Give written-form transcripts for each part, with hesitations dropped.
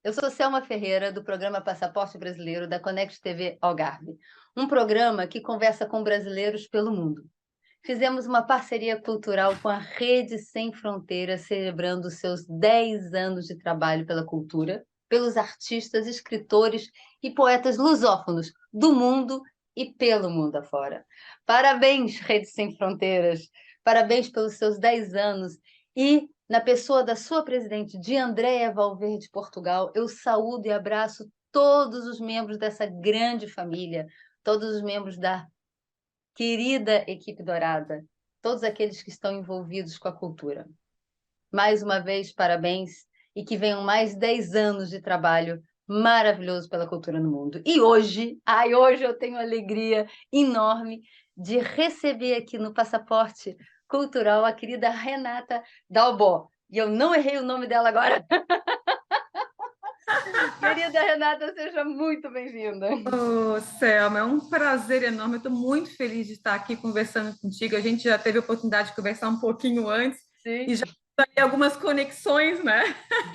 Eu sou Selma Ferreira, do programa Passaporte Brasileiro da Conect TV Algarve, um programa que conversa com brasileiros pelo mundo. Fizemos uma parceria cultural com a Rede Sem Fronteiras, celebrando seus 10 anos de trabalho pela cultura, pelos artistas, escritores e poetas lusófonos do mundo e pelo mundo afora. Parabéns, Rede Sem Fronteiras! Parabéns pelos seus 10 anos e, na pessoa da sua presidente, de Andréa Valverde Portugal, eu saúdo e abraço todos os membros dessa grande família, todos os membros da querida equipe dourada, todos aqueles que estão envolvidos com a cultura. Mais uma vez, parabéns e que venham mais 10 anos de trabalho maravilhoso pela cultura no mundo. E hoje eu tenho a alegria enorme de receber aqui no Passaporte Cultural a querida Renata Dalbó. E eu não errei o nome dela agora. Querida Renata, seja muito bem-vinda. Ô, Selma, é um prazer enorme. Eu estou muito feliz de estar aqui conversando contigo. A gente já teve a oportunidade de conversar um pouquinho antes Sim. e já tem algumas conexões, né?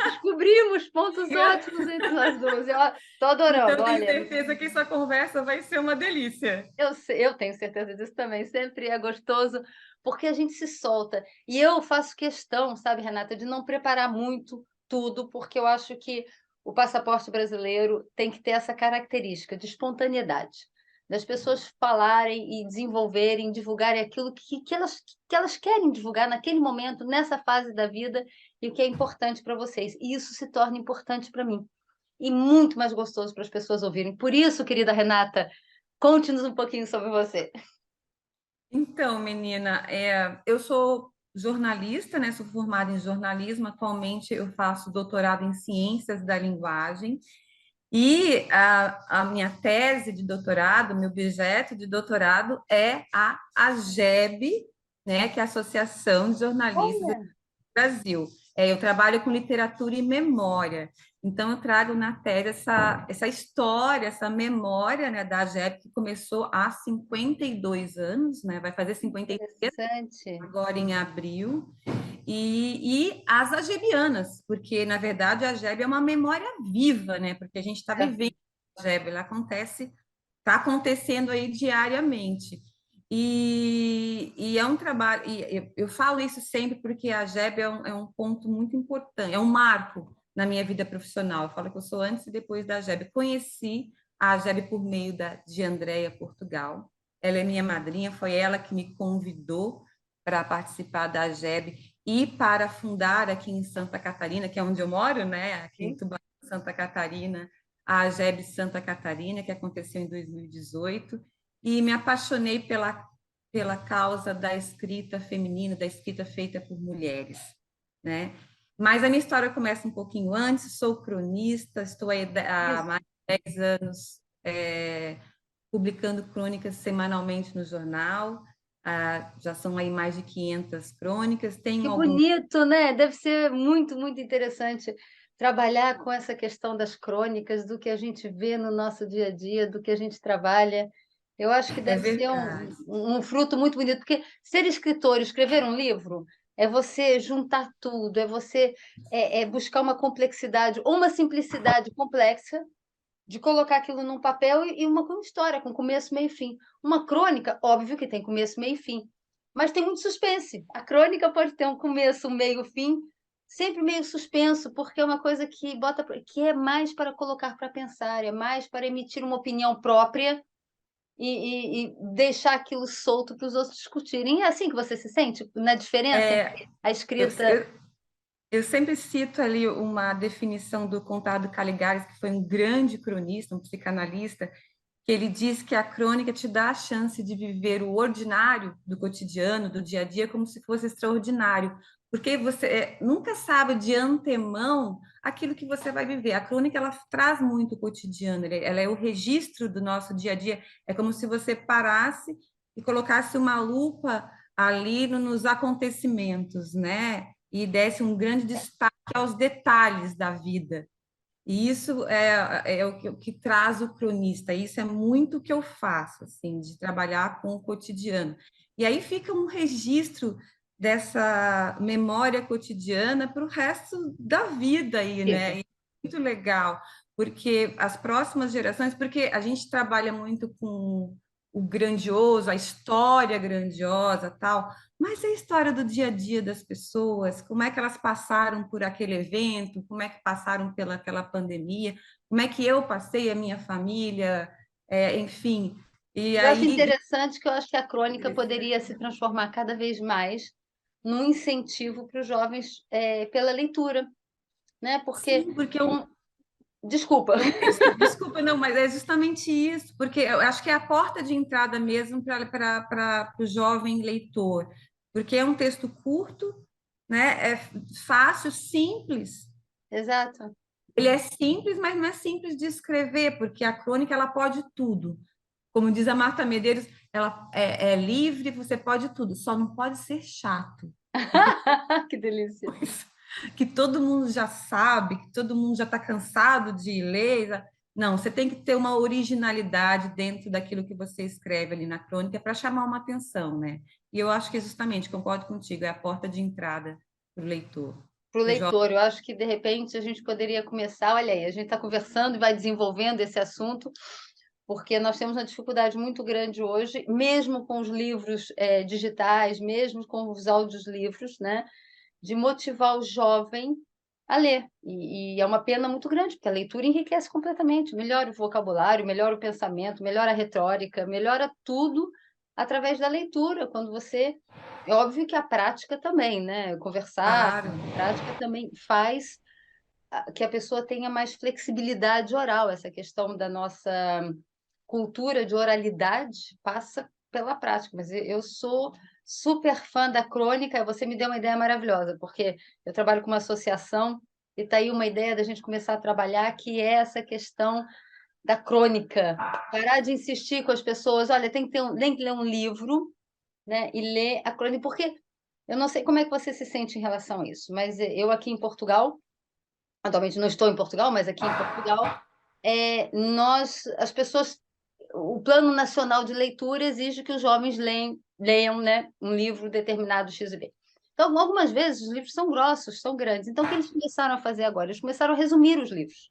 Descobrimos pontos ótimos entre nós duas. Eu estou Então, adorando. eu tenho Olha, certeza que essa conversa vai ser uma delícia. eu tenho certeza disso também. Sempre é gostoso, porque a gente se solta. E eu faço questão, sabe, Renata, de não preparar muito tudo, porque eu acho que o passaporte brasileiro tem que ter essa característica de espontaneidade, das pessoas falarem e desenvolverem, divulgarem aquilo que elas querem divulgar naquele momento, nessa fase da vida, e o que é importante para vocês. E isso se torna importante para mim. E muito mais gostoso para as pessoas ouvirem. Por isso, querida Renata, conte-nos um pouquinho sobre você. Então, menina, eu sou jornalista, né? Sou formada em jornalismo. Atualmente, eu faço doutorado em ciências da linguagem. E a minha tese de doutorado, meu objeto de doutorado é a AGEB, né, que é a Associação de Jornalistas Olha, Brasil. Eu trabalho com literatura e memória. Então, eu trago na tese essa história, essa memória, né, da AGEB, que começou há 52 anos, né, vai fazer 53 interessante. agora em abril, e as agebianas, porque, na verdade, a AGEB é uma memória viva, né, porque a gente está É. vivendo a AGEB, ela está acontecendo aí diariamente. E é um trabalho, e eu falo isso sempre porque a GEB é um ponto muito importante, é um marco na minha vida profissional. Eu falo que eu sou antes e depois da GEB. Conheci a GEB por meio de Andréa Portugal. Ela é minha madrinha, foi ela que me convidou para participar da GEB e para fundar aqui em Santa Catarina, que é onde eu moro, né? Aqui em Sim. Tubarão, Santa Catarina, a AGEB Santa Catarina, que aconteceu em 2018, e me apaixonei pela causa da escrita feminina, da escrita feita por mulheres, né? Mas a minha história começa um pouquinho antes, sou cronista, estou aí há Isso. mais de 10 anos publicando crônicas semanalmente no jornal, já são aí mais de 500 crônicas, Que tenho alguns... bonito, né? Deve ser muito, muito interessante trabalhar com essa questão das crônicas, do que a gente vê no nosso dia a dia, do que a gente trabalha. Eu acho que É deve ser verdade. um fruto muito bonito, porque ser escritor, escrever um livro, é você juntar tudo, é você buscar uma complexidade ou uma simplicidade complexa de colocar aquilo num papel e uma história com começo, meio e fim. Uma crônica, óbvio que tem começo, meio e fim, mas tem muito suspense. A crônica pode ter um começo, um meio, fim, sempre meio suspenso, porque é uma coisa que é mais para colocar para pensar, é mais para emitir uma opinião própria e deixar aquilo solto para os outros discutirem. É assim que você se sente na diferença É, entre a eu, escrita. eu, eu sempre cito ali uma definição do Conrado Caligares, que foi um grande cronista, um psicanalista, que ele diz que a crônica te dá a chance de viver o ordinário do cotidiano, do dia a dia, como se fosse extraordinário, porque você nunca sabe de antemão aquilo que você vai viver. A crônica, ela traz muito o cotidiano, ela é o registro do nosso dia a dia, é como se você parasse e colocasse uma lupa ali nos acontecimentos, né? E desse um grande destaque aos detalhes da vida. E isso é o que traz o cronista. Isso é muito o que eu faço, assim, de trabalhar com o cotidiano. E aí fica um registro dessa memória cotidiana para o resto da vida aí, Fica. né? muito legal, porque as próximas gerações, porque a gente trabalha muito com o grandioso, a história grandiosa, tal, mas a história do dia a dia das pessoas, como é que elas passaram por aquele evento, como é que passaram pela aquela pandemia, como é que eu passei, a minha família, enfim. E Eu acho aí, interessante que eu acho que a crônica poderia se transformar cada vez mais num incentivo para os jovens pela leitura, né? Porque sim, porque um... Desculpa. é um texto, desculpa, não, mas é justamente isso, porque eu acho que é a porta de entrada mesmo para o jovem leitor, porque é um texto curto, né? É fácil, simples. Exato. Ele é simples, mas não é simples de escrever, porque a crônica ela pode tudo. Como diz a Marta Medeiros, ela é livre, você pode tudo, só não pode ser chato. Que delícia. Que todo mundo já sabe, que todo mundo já está cansado de ler. Não, você tem que ter uma originalidade dentro daquilo que você escreve ali na crônica para chamar uma atenção, né? E eu acho que justamente, concordo contigo, é a porta de entrada para o leitor. Para o O jovem, leitor, eu acho que de repente a gente poderia começar, olha aí, a gente está conversando e vai desenvolvendo esse assunto, porque nós temos uma dificuldade muito grande hoje, mesmo com os livros digitais, mesmo com os audiolivros, né, de motivar o jovem a ler. E é uma pena muito grande, porque a leitura enriquece completamente, melhora o vocabulário, melhora o pensamento, melhora a retórica, melhora tudo através da leitura, quando você... É óbvio que a prática também, né? Conversar, claro. a prática também faz que a pessoa tenha mais flexibilidade oral. Essa questão da nossa cultura de oralidade passa pela prática, mas eu sou super fã da crônica. Você me deu uma ideia maravilhosa, porque eu trabalho com uma associação e está aí uma ideia da gente começar a trabalhar, que é essa questão da crônica. Parar de insistir com as pessoas, olha, tem que ler um livro, né, e ler a crônica, porque eu não sei como é que você se sente em relação a isso, mas eu aqui em Portugal, atualmente não estou em Portugal, mas aqui em Portugal, as pessoas, o Plano Nacional de Leitura exige que os jovens leiam, né, um livro determinado X e B. Então, algumas vezes os livros são grossos, são grandes. Então, o que eles começaram a fazer agora? Eles começaram a resumir os livros.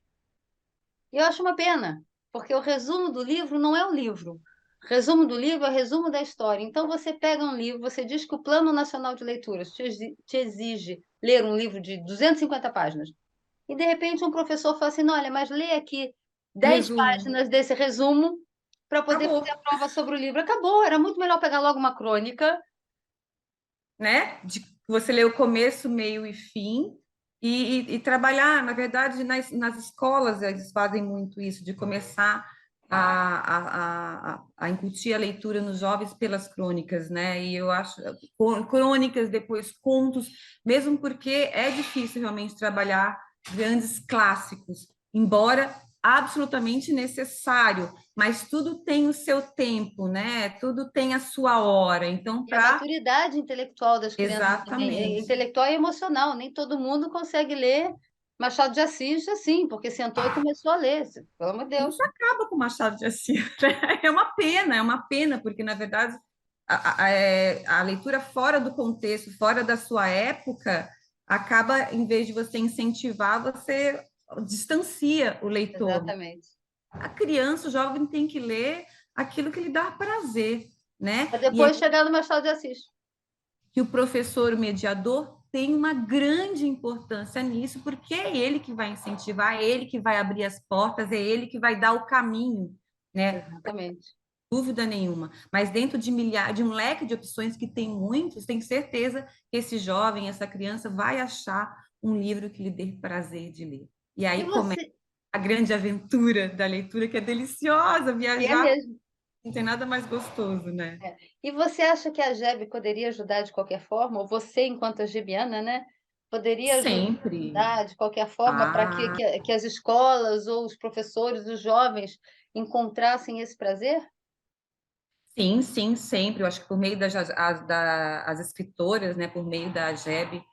E eu acho uma pena, porque o resumo do livro não é o livro. O resumo do livro é o resumo da história. Então, você pega um livro, você diz que o Plano Nacional de Leituras te exige ler um livro de 250 páginas. E, de repente, um professor fala assim, olha, mas lê aqui 10 Resumo. páginas desse resumo para poder fazer a Acabou, prova sobre o livro. Acabou, era muito melhor pegar logo uma crônica. né? De você ler o começo, meio e fim, e trabalhar, na verdade, nas escolas eles fazem muito isso, de começar a incutir a leitura nos jovens pelas crônicas, né? E eu acho crônicas, depois contos, mesmo porque é difícil realmente trabalhar grandes clássicos, embora absolutamente necessário, mas tudo tem o seu tempo, né? Tudo tem a sua hora. Então, E a para maturidade intelectual das crianças também, exatamente. intelectual e emocional. Nem todo mundo consegue ler Machado de Assis assim, porque sentou e começou a ler. Pelo amor de A gente Deus. acaba com o Machado de Assis. Né? É uma pena, porque, na verdade, a leitura fora do contexto, fora da sua época, acaba, em vez de você incentivar, você distancia o leitor. Exatamente. A criança, o jovem, tem que ler aquilo que lhe dá prazer, né? Para E é depois chegar no Machado de Assis. que o professor, o mediador, tem uma grande importância nisso, porque é ele que vai incentivar, é ele que vai abrir as portas, é ele que vai dar o caminho, né? Exatamente. Dúvida nenhuma. Mas dentro de um leque de opções que tem muitos, tenho certeza que esse jovem, essa criança, vai achar um livro que lhe dê prazer de ler. E E aí começa você... a grande aventura da leitura, que é deliciosa, E é viajar, mesmo. não tem nada mais gostoso, né? É. E você acha que a GEB poderia ajudar de qualquer forma? Ou você, enquanto gebiana, né, poderia Sempre. ajudar de qualquer forma para Ah, que as escolas ou os professores, os jovens, encontrassem esse prazer? sim, sim, sempre. Eu acho que por meio as escritoras, né, por meio da AGEB,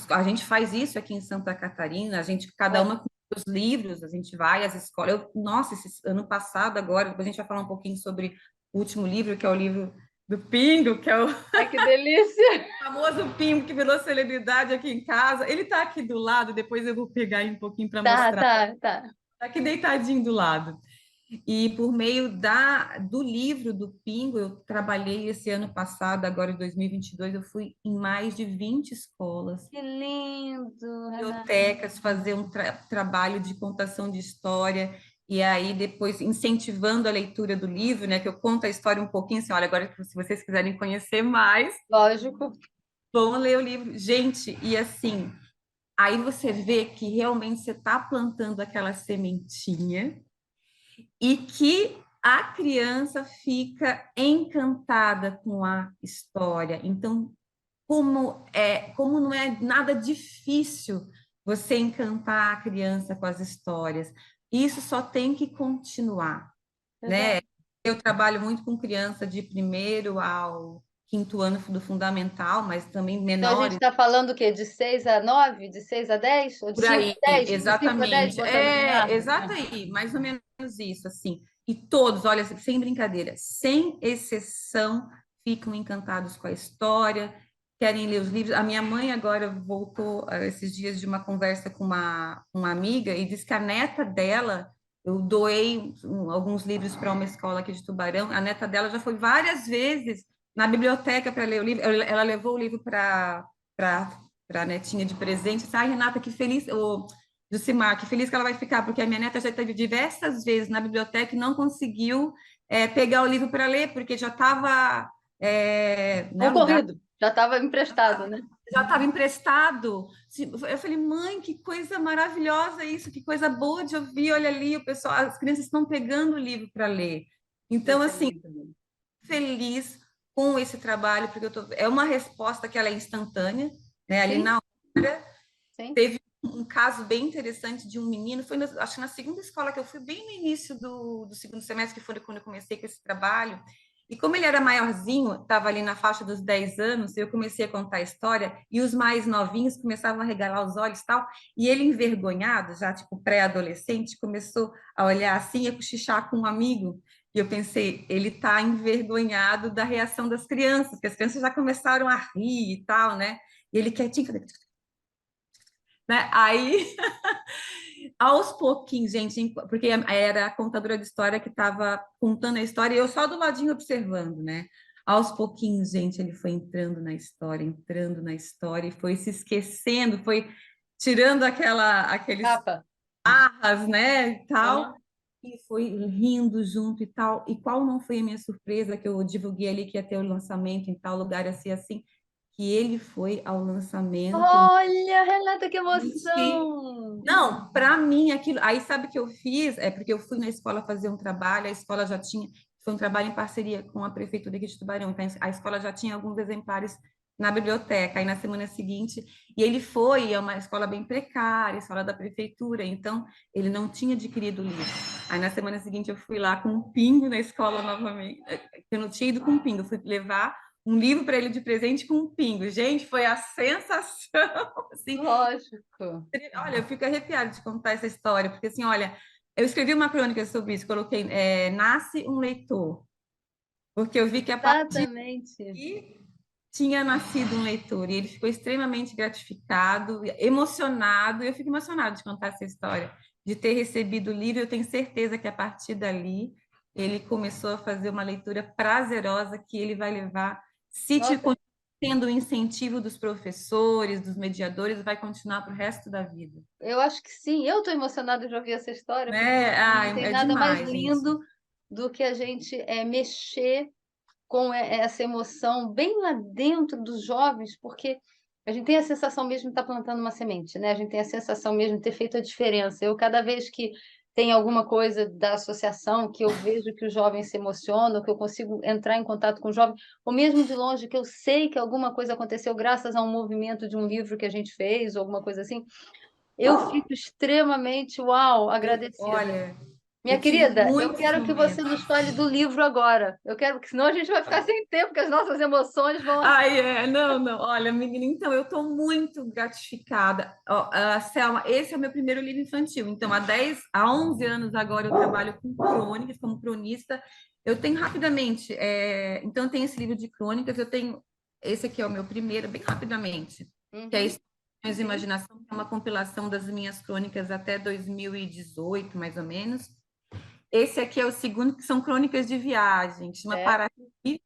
a gente faz isso aqui em Santa Catarina, a gente, cada uma Olha, com os livros, a gente vai às escolas. Nossa, esse ano passado agora, depois a gente vai falar um pouquinho sobre o último livro, que é o livro do Pingo, que é o Ai, que delícia! famoso Pingo que virou celebridade aqui em casa. Ele está aqui do lado, depois eu vou pegar ele um pouquinho para Tá, mostrar. tá, tá. Está aqui deitadinho do lado. E por meio do livro do Pingo, eu trabalhei esse ano passado, agora em 2022, eu fui em mais de 20 escolas, Que lindo, Renata. bibliotecas, fazer um trabalho de contação de história, e aí depois incentivando a leitura do livro, né, que eu conto a história um pouquinho, assim, olha, agora se vocês quiserem conhecer mais, Lógico. vão ler o livro. Gente, e assim, aí você vê que realmente você está plantando aquela sementinha, e que a criança fica encantada com a história. Então, como não é nada difícil você encantar a criança com as histórias, isso só tem que continuar, né? Exato. Eu trabalho muito com criança de primeiro ao quinto ano do fundamental, mas também Então, a gente menores. está falando o quê? De 6 a 9? De 6 a 10? Ou de Por 5 aí, a 10? De 5 a 10, exatamente. botando o É, Bernardo? exato aí, mais ou menos isso, assim. E todos, olha, sem brincadeira, sem exceção, ficam encantados com a história, querem ler os livros. A minha mãe agora voltou esses dias de uma conversa com uma amiga e disse que a neta dela, eu doei alguns livros para uma escola aqui de Tubarão, a neta dela já foi várias vezes na biblioteca para ler o livro, ela levou o livro para a netinha de presente. Disse, ai, Renata, que feliz, ô, Jucimar, que feliz que ela vai ficar, porque a minha neta já esteve diversas vezes na biblioteca e não conseguiu pegar o livro para ler, porque já estava, né, lugar Concorrido. Já estava emprestado, né? já estava emprestado. Eu falei, mãe, que coisa maravilhosa isso, que coisa boa de ouvir. Olha ali, o pessoal, as crianças estão pegando o livro para ler. Então, Isso é assim, muito bom. feliz com esse trabalho, porque é uma resposta que ela é instantânea, né? Ali Sim, na hora. sim. Teve um caso bem interessante de um menino, acho que na segunda escola que eu fui, bem no início do segundo semestre, que foi quando eu comecei com esse trabalho. E como ele era maiorzinho, estava ali na faixa dos 10 anos, eu comecei a contar a história, e os mais novinhos começavam a regalar os olhos e tal, e ele envergonhado, já tipo pré-adolescente, começou a olhar assim e a cochichar com um amigo, e eu pensei, ele está envergonhado da reação das crianças, porque as crianças já começaram a rir e tal, né? E ele quietinho, né? Aí, aos pouquinhos, gente, porque era a contadora de história que estava contando a história e eu só do ladinho observando, né? Aos pouquinhos, gente, ele foi entrando na história e foi se esquecendo, foi tirando aqueles Capa. arras, né, e tal, Aham. e foi rindo junto e tal. E qual não foi a minha surpresa que eu divulguei ali que ia ter o lançamento em tal lugar assim, que ele foi ao lançamento. Olha, Renata, que Gente, emoção! não, para mim aquilo. Aí sabe o que eu fiz? É porque eu fui na escola fazer um trabalho, a escola já tinha. Foi um trabalho em parceria com a prefeitura aqui de Tubarão, então a escola já tinha alguns exemplares na biblioteca. Aí na semana seguinte, e ele foi, é uma escola bem precária, escola da prefeitura, então ele não tinha adquirido o livro. Aí na semana seguinte eu fui lá com um pingo na escola novamente. Eu não tinha ido com um pingo, eu fui levar um livro para ele de presente com um pingo. Gente, foi a sensação, assim, Lógico. olha, eu fico arrepiada de contar essa história, porque assim, olha, eu escrevi uma crônica sobre isso, coloquei Nasce um Leitor, porque eu vi que a partir Exatamente. daí tinha nascido um leitor, e ele ficou extremamente gratificado, emocionado, e eu fico emocionada de contar essa história, de ter recebido o livro, eu tenho certeza que a partir dali ele começou a fazer uma leitura prazerosa que ele vai levar, se Nossa, tendo o incentivo dos professores, dos mediadores, vai continuar para o resto da vida. eu acho que sim. Eu estou emocionada de ouvir essa história, porque Né? Ah, não tem é nada mais demais, gente. lindo do que a gente mexer com essa emoção bem lá dentro dos jovens, porque a gente tem a sensação mesmo de estar plantando uma semente, né? A gente tem a sensação mesmo de ter feito a diferença. Eu, cada vez que tem alguma coisa da associação que eu vejo que os jovens se emocionam, que eu consigo entrar em contato com o jovem, ou mesmo de longe, que eu sei que alguma coisa aconteceu graças a um movimento de um livro que a gente fez, ou alguma coisa assim, eu fico extremamente, uau, agradecida. Olha, Minha eu tive querida, eu muitos quero que você momentos. nos fale do livro agora. Eu quero, porque senão a gente vai ficar sem tempo, porque as nossas emoções vão. Ai, não, não. Olha, menina, então eu estou muito gratificada. Ó, Selma, esse é o meu primeiro livro infantil. Então, há 11 anos agora eu trabalho com crônicas, como cronista, Eu tenho rapidamente, então eu tenho esse livro de crônicas, eu tenho, esse aqui é o meu primeiro, bem rapidamente, que é Uhum. Histórias de Imaginação, que é uma compilação das minhas crônicas até 2018, mais ou menos. Esse aqui é o segundo, que são crônicas de viagem, que chama É. Paraty,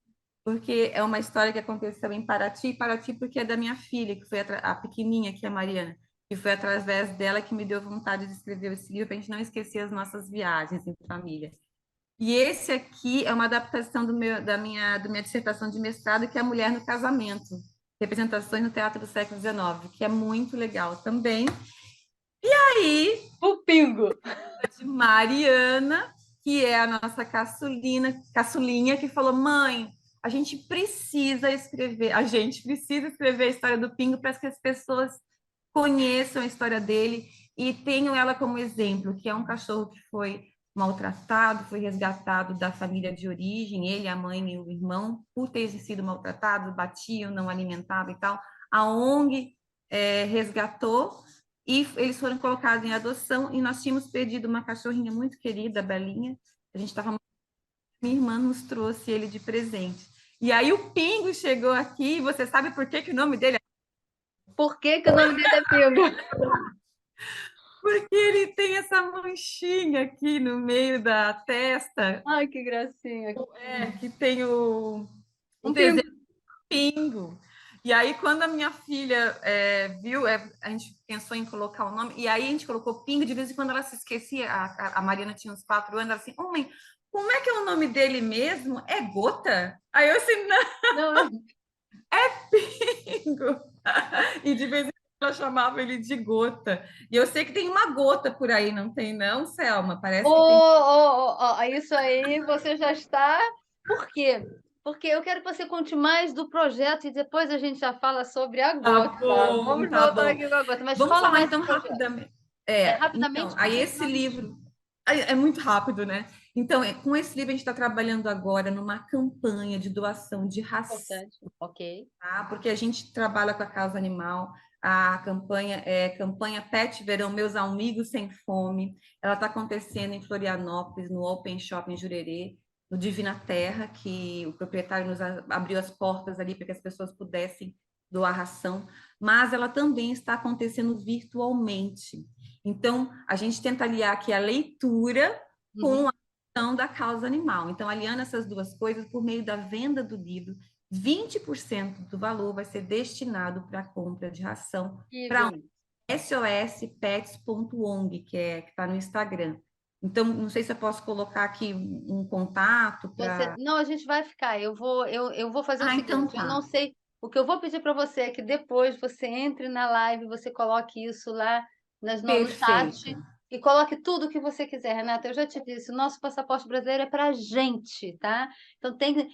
porque é uma história que aconteceu em Paraty, Paraty porque é da minha filha, que foi a pequenininha, que é a Mariana, que foi através dela que me deu vontade de escrever esse livro, para a gente não esquecer as nossas viagens em família. E esse aqui é uma adaptação da minha dissertação de mestrado, que é A Mulher no Casamento, representações no teatro do século XIX, que é muito legal também. E aí, O Pingo. de Mariana, que é a nossa caçulinha, que falou: mãe, a gente precisa escrever a história do Pingo para que as pessoas conheçam a história dele e tenham ela como exemplo, que é um cachorro que foi maltratado, foi resgatado da família de origem, ele, a mãe e o irmão, por ter sido maltratados, batiam, não alimentavam e tal. A ONG resgatou e eles foram colocados em adoção e nós tínhamos perdido uma cachorrinha muito querida, a Belinha. A gente estava, minha irmã nos trouxe ele de presente. E aí o Pingo chegou aqui, e você sabe por que que o nome dele é? Por que que o nome dele é Pingo? Porque ele tem essa manchinha aqui no meio da testa, Ai, que gracinha. que tem o Um desenho pingo. Pingo. E aí, quando a minha filha viu, a gente pensou em colocar o nome, e aí a gente colocou Pingo, de vez em quando ela se esquecia, a Mariana tinha uns 4 anos, ela assim, oh, mãe, como é que é o nome dele mesmo? É Gota? Aí eu assim, não, Não, Pingo. E de vez em quando ela chamava ele de Gota. E eu sei que tem uma gota por aí, não tem não, Selma? Parece que tem. isso aí você já está. Por quê? Porque eu quero que você conte mais do projeto e depois a gente já fala sobre a Tá gota. bom, Vamos tá voltar bom. aqui com a gota, mas Vamos fala falar mais do então projeto. rapidamente. Rapidamente, Então, aí porque esse senão a gente. livro é muito rápido, né? Então, com esse livro a gente está trabalhando agora numa campanha de doação de ração, Importante. Ok. tá? Porque a gente trabalha com a causa animal. A campanha é campanha Pet Verão Meus Amigos Sem Fome. Ela está acontecendo em Florianópolis, no Open Shopping Jurerê, no Divina Terra, que o proprietário nos abriu as portas ali para que as pessoas pudessem doar ração, mas ela também está acontecendo virtualmente. Então, a gente tenta aliar aqui a leitura com Uhum. a ação da causa animal. Então, aliando essas duas coisas por meio da venda do livro, 20% do valor vai ser destinado para a compra de ração Que para bonito. sospets.ong, que está no Instagram. Então, não sei se eu posso colocar aqui um contato para. Não, a gente vai ficar. Eu vou fazer o Ah, então seguinte, eu não tá. sei. O que eu vou pedir para você é que depois você entre na live, você coloque isso lá no Perfeito. chat e coloque tudo o que você quiser, Renata. Eu já te disse, o nosso passaporte brasileiro é para a gente, tá?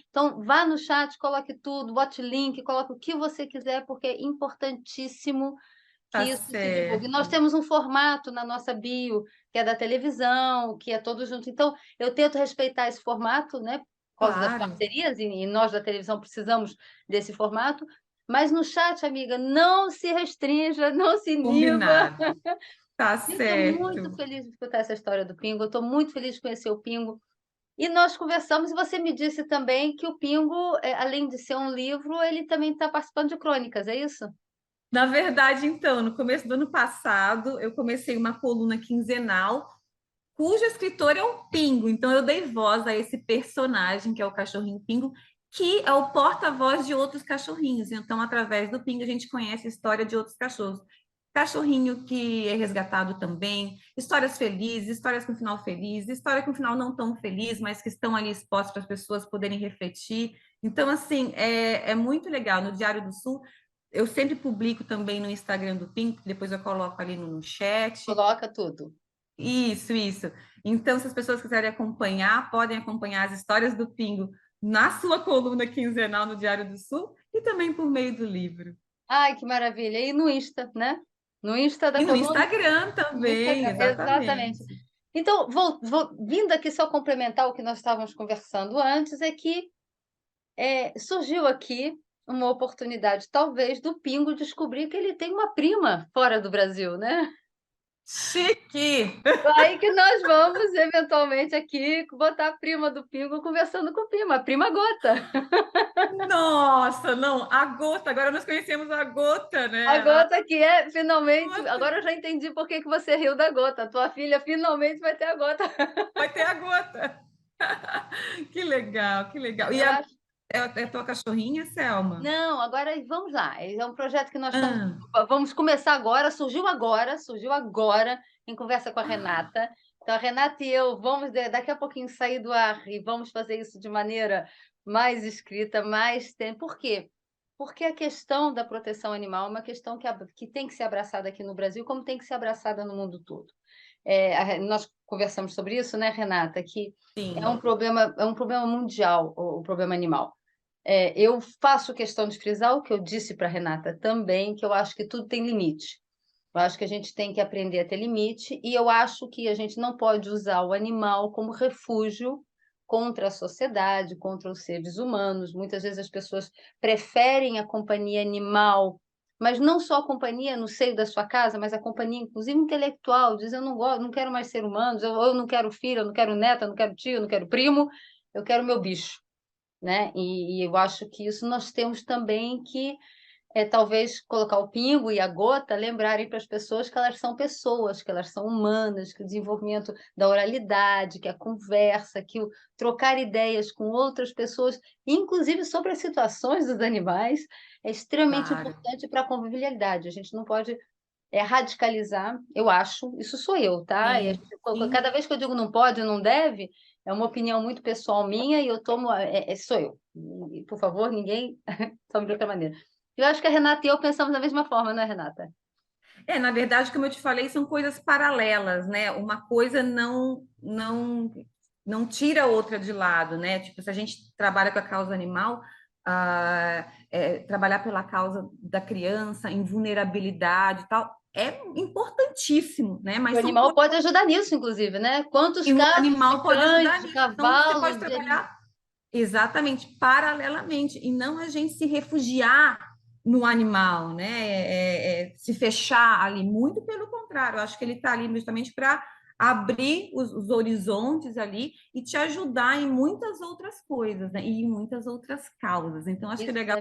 Então vá no chat, coloque tudo, bote link, coloque o que você quiser, porque é importantíssimo que Tá isso se divulgue. Nós certo. temos um formato na nossa bio, que é da televisão, que é todo junto. Então, eu tento respeitar esse formato, né? Por causa das Claro. parcerias, e nós da televisão precisamos desse formato. Mas no chat, amiga, não se restrinja, não se iniba. Combinado. Tá Eu estou muito certo. feliz de escutar essa história do Pingo, eu estou muito feliz de conhecer o Pingo. E nós conversamos, e você me disse também que o Pingo, além de ser um livro, ele também está participando de crônicas, é isso? Na verdade, então, no começo do ano passado, eu comecei uma coluna quinzenal cujo escritor é o Pingo. Então, eu dei voz a esse personagem, que é o cachorrinho Pingo, que é o porta-voz de outros cachorrinhos. Então, através do Pingo, a gente conhece a história de outros cachorros. Cachorrinho que é resgatado também, histórias felizes, histórias com final feliz, história com final não tão feliz, mas que estão ali expostas para as pessoas poderem refletir. Então, assim, é muito legal. No Diário do Sul, eu sempre publico também no Instagram do Pingo, depois eu coloco ali no chat. Coloca tudo. Isso. Então, se as pessoas quiserem acompanhar, podem acompanhar as histórias do Pingo na sua coluna quinzenal no Diário do Sul e também por meio do livro. Ai, que maravilha. E no Insta, né? No Insta da E no coluna, Instagram no também, Instagram, exatamente. exatamente. Então, vindo aqui só complementar o que nós estávamos conversando antes, é que surgiu aqui uma oportunidade, talvez, do Pingo descobrir que ele tem uma prima fora do Brasil, né? Chique! Aí que nós vamos, eventualmente, aqui botar a prima do Pingo conversando com a prima Gota. Nossa, não, a Gota, agora nós conhecemos a Gota, A né? Gota que é, finalmente, Gota, agora eu já entendi por que que você riu da Gota. Tua filha finalmente vai ter a Gota. vai ter a Gota. Que legal, que legal. E Eu acho. é tua cachorrinha, Selma? Não, agora vamos lá. É um projeto que nós estamos. Ah, Vamos começar surgiu agora, em conversa com a Renata. Então, a Renata e eu vamos daqui a pouquinho sair do ar e vamos fazer isso de maneira mais escrita, mais tempo. Por quê? Porque a questão da proteção animal é uma questão que tem que ser abraçada aqui no Brasil, como tem que ser abraçada no mundo todo. Nós conversamos sobre isso, né, Renata? Que sim. é um problema mundial, o problema animal. Eu faço questão de frisar o que eu disse para a Renata também, que eu acho que tudo tem limite. Eu acho que a gente tem que aprender a ter limite, e eu acho que a gente não pode usar o animal como refúgio contra a sociedade, contra os seres humanos. Muitas vezes as pessoas preferem a companhia animal, mas não só a companhia no seio da sua casa, mas a companhia, inclusive, intelectual, diz eu não gosto, não quero mais ser humano, eu não quero filho, eu não quero neta, eu não quero tio, eu não quero primo, eu quero meu bicho, né? E eu acho que isso nós temos também que talvez colocar o pingo e a gota, lembrarem para as pessoas, que elas são humanas, que o desenvolvimento da oralidade, que a conversa, que o trocar ideias com outras pessoas, inclusive sobre as situações dos animais, é extremamente Claro. importante para a convivialidade. A gente não pode radicalizar, eu acho, isso sou eu, tá? E Sim, sim. cada vez que eu digo não pode, não deve, é uma opinião muito pessoal minha e eu tomo, sou eu. E, por favor, ninguém tome de outra maneira. Eu acho que a Renata e eu pensamos da mesma forma, não é, Renata? Na verdade, como eu te falei, são coisas paralelas, né? Uma coisa não tira a outra de lado, né? Tipo, se a gente trabalha com a causa animal, trabalhar pela causa da criança em vulnerabilidade e tal, é importantíssimo, né? O Mas são animal coisas pode ajudar nisso, inclusive, né? Quantos que o casos de animal pode cães, ajudar de nisso. Então, você pode cavalos, trabalhar exatamente paralelamente, e não a gente se refugiar no animal, né? Se fechar ali, muito pelo contrário, eu acho que ele está ali justamente para abrir os horizontes ali e te ajudar em muitas outras coisas, né? E em muitas outras causas. Então, acho que é isso legal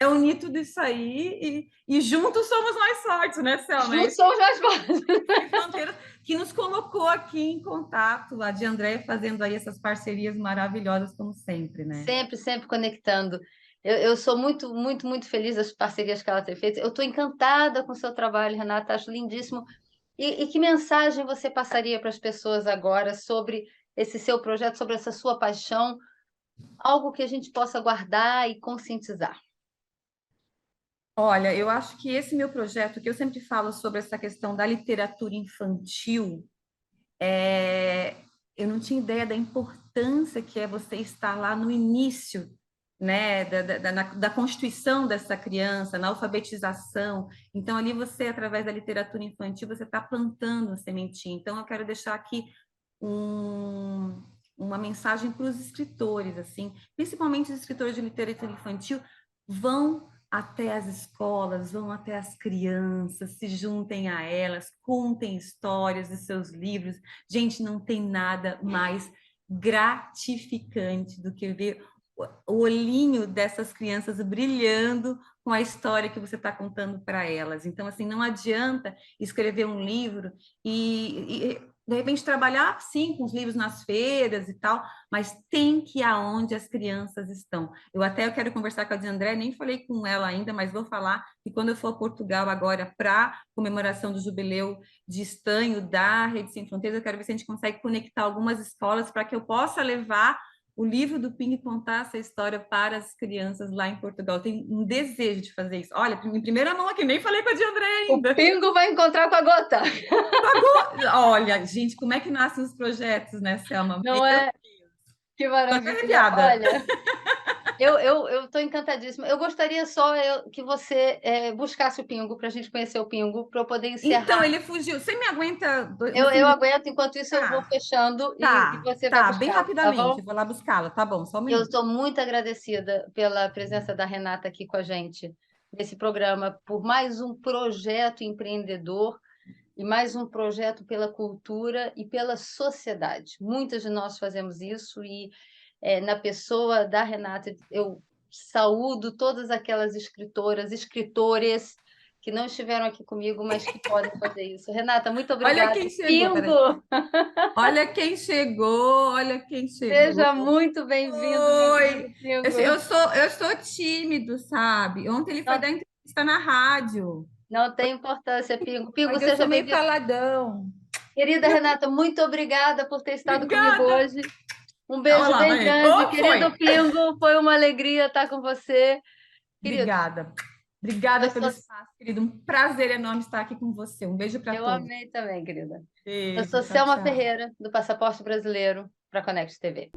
é... unir tudo isso aí e juntos somos mais fortes, né, Selma? Juntos somos mais fortes. Sem Fronteiras, que nos colocou aqui em contato, a de André fazendo aí essas parcerias maravilhosas, como sempre, né? Sempre, sempre conectando. Eu sou muito, muito, muito feliz das parcerias que ela tem feito. Eu estou encantada com o seu trabalho, Renata, acho lindíssimo. E que mensagem você passaria para as pessoas agora sobre esse seu projeto, sobre essa sua paixão, algo que a gente possa guardar e conscientizar? Olha, eu acho que esse meu projeto, que eu sempre falo sobre essa questão da literatura infantil, é, eu não tinha ideia da importância que é você estar lá no início, né, da constituição dessa criança, na alfabetização. Então, ali você, através da literatura infantil, você está plantando a sementinha. Então, eu quero deixar aqui uma mensagem para os escritores, assim, principalmente os escritores de literatura infantil, vão até as escolas, vão até as crianças, se juntem a elas, contem histórias dos seus livros. Gente, não tem nada mais gratificante do que ver o olhinho dessas crianças brilhando com a história que você está contando para elas. Então, assim, não adianta escrever um livro e de repente trabalhar sim com os livros nas feiras e tal, mas tem que ir aonde as crianças estão. Eu quero conversar com a de André, nem falei com ela ainda, mas vou falar que quando eu for a Portugal agora para comemoração do jubileu de estanho da Rede Sem Fronteiras, eu quero ver se a gente consegue conectar algumas escolas para que eu possa levar o livro do Ping e contar essa história para as crianças lá em Portugal. Eu tenho um desejo de fazer isso. Olha, em primeira mão aqui, nem falei com a de André O ainda. pingo vai encontrar com a gota. Olha, gente, como é que nascem os projetos, né, Selma? Não é? Que Tô até maravilha. arrepiada. Olha, eu estou encantadíssima. Eu gostaria só que você buscasse o Pingo para a gente conhecer o Pingo, para eu poder Então, encerrar. ele fugiu. Você me aguenta Eu, uns eu 5 minutos? aguento, enquanto isso eu vou Tá, fechando e tá, você vai tá, bem buscá-lo, tá rapidamente. bom? Eu vou lá buscá-la. Tá bom, só um Eu minuto. estou muito agradecida pela presença da Renata aqui com a gente nesse programa, por mais um projeto empreendedor. e mais um projeto pela cultura e pela sociedade. Muitas de nós fazemos isso e, na pessoa da Renata, eu saúdo todas aquelas escritoras, escritores que não estiveram aqui comigo, mas que podem fazer isso. Renata, muito Olha obrigada. quem chegou, peraí. Pingo! Olha quem chegou, olha quem chegou. Seja muito bem-vindo, meu Oi! querido Pingo. Eu sou tímido, sabe? Ontem ele foi Não, dar entrevista na rádio, não tem importância, Pingo. Pingo, mas eu seja sou meio bem-vindo. caladão. Querida Renata, muito obrigada por ter estado comigo Obrigada! hoje. Um Olha beijo lá, bem vai ele. grande, Oh, foi! querido Pingo. Foi uma alegria estar com você. Querido, Obrigada. Obrigada eu pelo sou... espaço, querido. Um prazer enorme estar aqui com você. Um beijo para eu todos. amei também, querida. Eu Beijo, sou tchau, Selma tchau. Ferreira, do Passaporte Brasileiro, para a Conect TV.